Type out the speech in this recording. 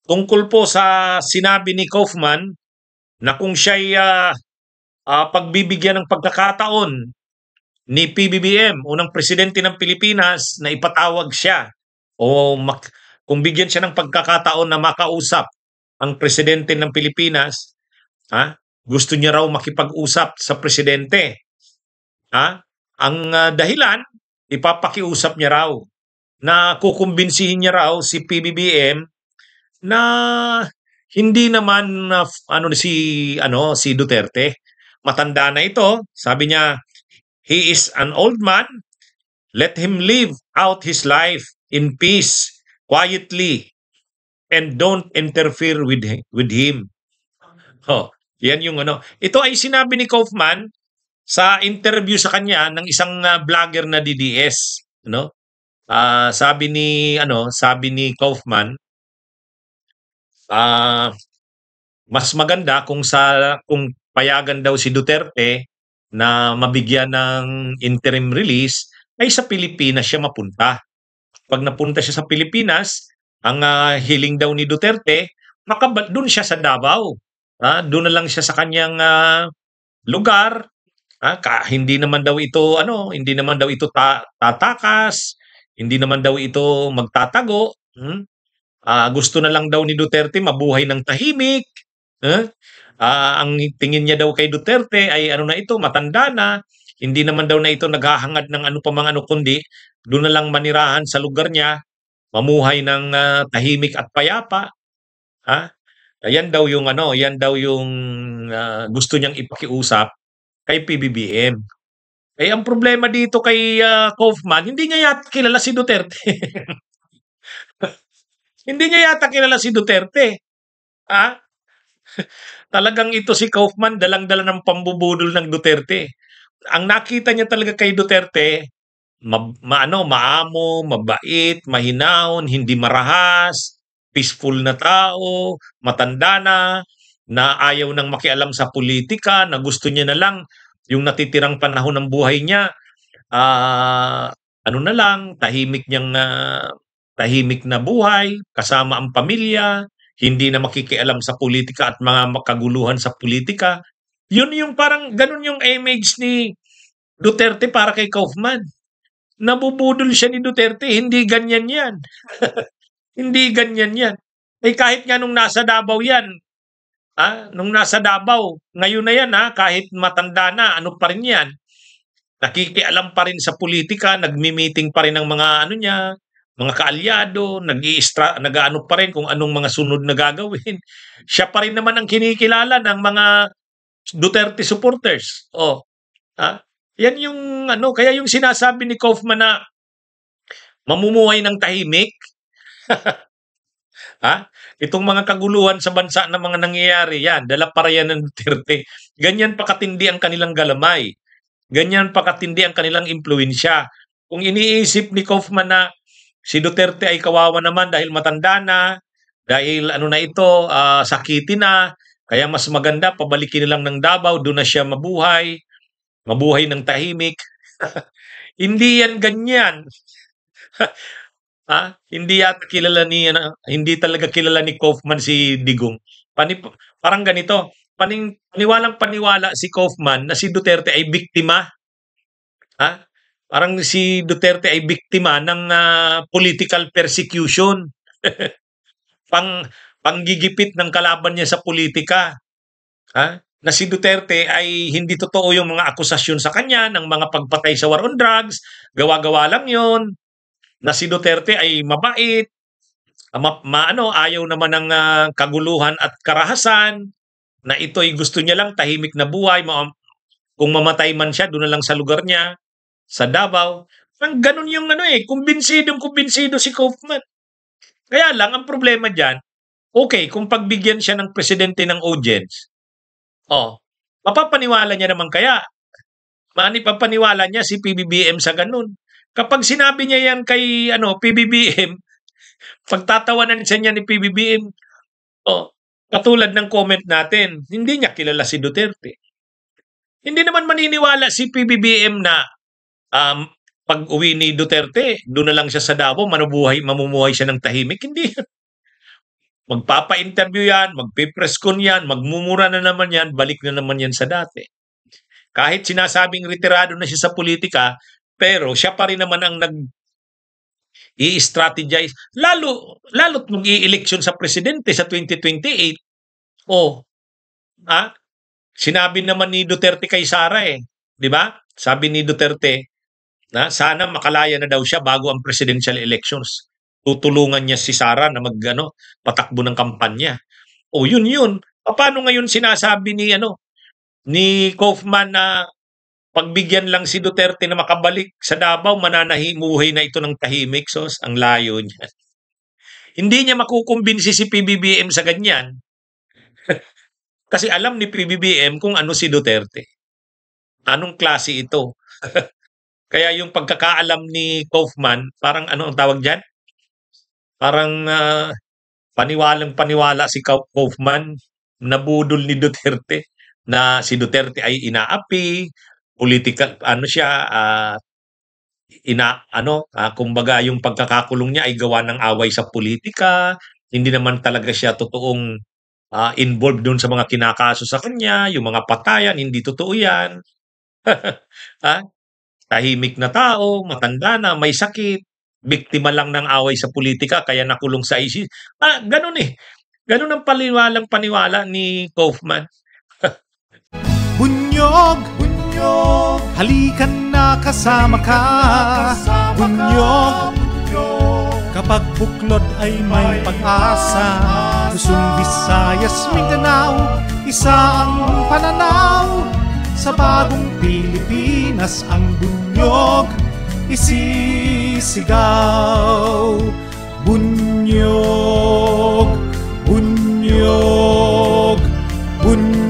tungkol po sa sinabi ni Kaufman na kung siya'y pagbibigyan ng pagkakataon ni PBBM, unang presidente ng Pilipinas, na ipatawag siya o kung bigyan siya ng pagkakataon na makausap ang presidente ng Pilipinas, gusto niya raw makipag-usap sa presidente. Ang dahilan, ipapakiusap niya raw na kukumbinsihin niya raw si PBBM na hindi naman si Duterte. Matanda na ito, sabi niya, he is an old man. Let him live out his life in peace, quietly, and don't interfere with him. Yan yung ano. Ito ay sinabi ni Kaufman sa interview sa kanya ng isang vlogger na DDS, no? Sabi ni Kaufman, mas maganda kung payagan daw si Duterte na mabigyan ng interim release ay sa Pilipinas siya mapunta. Pag napunta siya sa Pilipinas, ang hiling daw ni Duterte, doon siya sa Davao. Doon na lang siya sa kanyang lugar. Hindi naman daw ito tatakas, hindi naman daw ito magtatago. Gusto na lang daw ni Duterte mabuhay ng tahimik. Ang tingin niya daw kay Duterte ay matanda na, hindi naman daw na ito naghahangad ng kundi doon na lang manirahan sa lugar niya, mamuhay ng tahimik at payapa. Yan daw yung gusto niyang ipakiusap kay PBBM. Ang problema dito kay Kaufman, hindi niya yata kilala si Duterte. Hindi niya yata kilala si Duterte. Talagang ito si Kaufman, dalang-dala ng pambubudol ng Duterte. Ang nakita niya talaga kay Duterte, maamo, mabait, mahinahon, hindi marahas, peaceful na tao, matanda na ayaw nang makialam sa politika, na gusto niya na lang yung natitirang panahon ng buhay niya, tahimik na buhay, kasama ang pamilya, hindi na makikialam sa politika at mga makaguluhan sa politika. Yun yung parang ganun yung image ni Duterte para kay Kaufman. Nabubudol siya ni Duterte, hindi ganyan yan. Hindi ganyan yan. Kahit nga nung nasa Davao yan, ngayon na yan, kahit matanda na, pa rin yan. Nakikialam pa rin sa politika, nagmi-meeting pa rin ng mga mga kaalyado, nag-aano pa rin kung anong mga sunod na gagawin. Siya pa rin naman ang kinikilala ng mga Duterte supporters. Yan yung kaya yung sinasabi ni Kaufman na mamumuhay ng tahimik. Itong mga kaguluhan sa bansa na mga nangyayari, yan, dala para yan ng Duterte. Ganyan pa katindi ang kanilang galamay. Ganyan pa katindi ang kanilang impluwensya. Kung iniisip ni Kaufman na si Duterte ay kawawa naman dahil matanda na, dahil sakitin na, kaya mas maganda pabalikin lang ng Davao, doon na siya mabuhay ng tahimik. Hindi yan ganyan. Hindi talaga kilala ni Kaufman si Digong. Parang ganito, paniwalang-paniwala si Kaufman na si Duterte ay biktima. Parang si Duterte ay biktima ng political persecution. Panggigipit ng kalaban niya sa politika. Na si Duterte ay hindi totoo yung mga akusasyon sa kanya ng mga pagpatay sa war on drugs, gawa-gawa lang yon. Na si Duterte ay mabait, ayaw naman ng kaguluhan at karahasan, na ito ay gusto niya lang tahimik na buhay, kung mamatay man siya, doon na lang sa lugar niya, sa Davao. Ganun yung kumbinsido si Kaufman. Kaya lang, ang problema dyan, kung pagbigyan siya ng presidente ng audience, mapapaniwala niya naman kaya? Papaniwala niya si PBBM sa ganun. Kapag sinabi niya yan kay PBBM, pagtatawanan niya ni PBBM, katulad ng comment natin, hindi niya kilala si Duterte. Hindi naman maniniwala si PBBM na pag uwi ni Duterte, doon na lang siya sa Davao, mamumuhay siya ng tahimik. Hindi. Magpapa-interview yan, magpe-press con yan, magmumura na naman yan, balik na naman yan sa dati. Kahit sinasabing retirado na siya sa politika, pero siya pa rin naman ang i-strategize. Lalo't mag-i-eleksyon sa presidente sa 2028. Oh, sinabi naman ni Duterte kay Sara di ba? Sabi ni Duterte na sana makalaya na daw siya bago ang presidential elections. Tutulungan niya si Sara na patakbo ng kampanya. O yun. Paano ngayon sinasabi ni Kaufman na pagbigyan lang si Duterte na makabalik sa Davao, mananahimuhay na ito ng tahimik. So, ang layo niya. Hindi niya makukumbinsi si PBBM sa ganyan. Kasi alam ni PBBM kung ano si Duterte. Anong klase ito. Kaya yung pagkakaalam ni Kaufman, parang ano ang tawag dyan? Parang paniwalang-paniwala si Kaufman, nabudol ni Duterte, na si Duterte ay inaapi, political, kumbaga yung pagkakakulong niya ay gawa ng away sa politika, hindi naman talaga siya totoong involved doon sa mga kinakaso sa kanya, yung mga patayan, hindi totoo yan. Tahimik na tao, matanda na, may sakit, biktima lang ng away sa politika, kaya nakulong sa ICC. Ganun Ganun ang paniwala ni Kaufman. Bunyog, halikan na kasama ka. Bunyog, kapag buklod ay may pag-asa. Luzon, Visayas, Mindanao, isa ang pananaw. Sa bagong Pilipinas ang bunyog isisigaw. Bunyog, bunyog, bunyog.